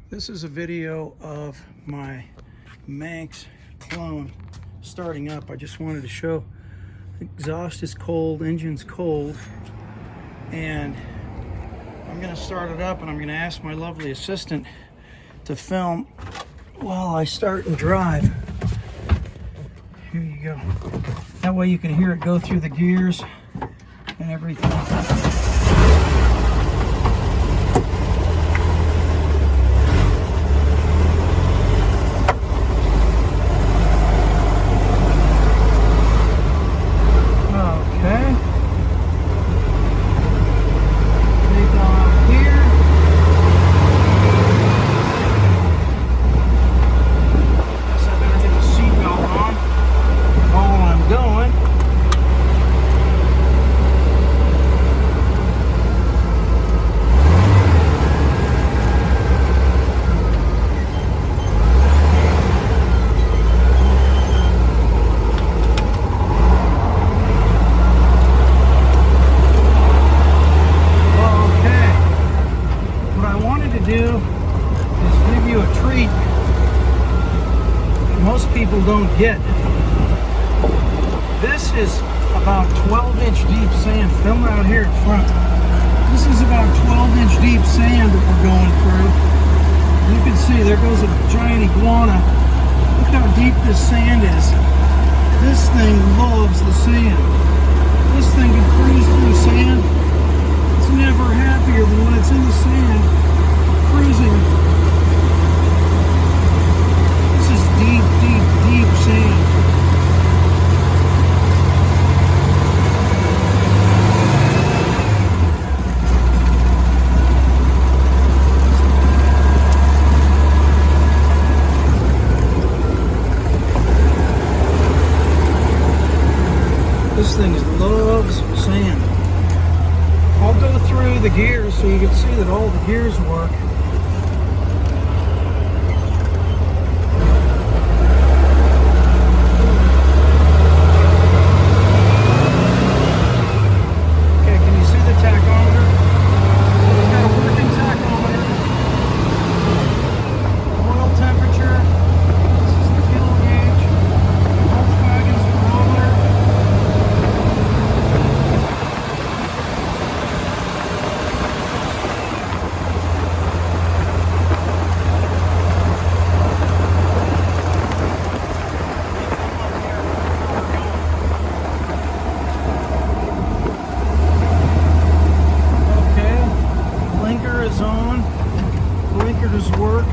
This is a video of my Manx clone starting up. I just wanted to show exhaust is cold, engine's cold, and I'm going to start it up and I'm going to ask my lovely assistant to film while I start and drive. Here you go. That way you can hear it go through the gears and everything. Most people don't get. This is about 12-inch deep sand. Film out here in front. This is about 12-inch deep sand that we're going through. You can see there goes a giant iguana. Look how deep this sand is. This thing loves the sand. This thing can cruise through sand. It's never happier than when it's in the sand, cruising. Deep, deep, deep sand. This thing loves sand. I'll go through the gears so you can see that all the gears work. Blinkers work.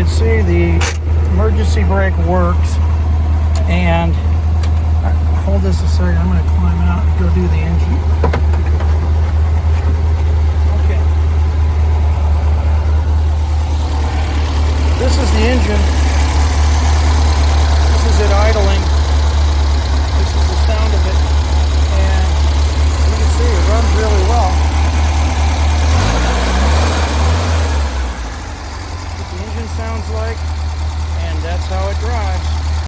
can see, the emergency brake works. And hold this a second. I'm going to climb out and go do the engine.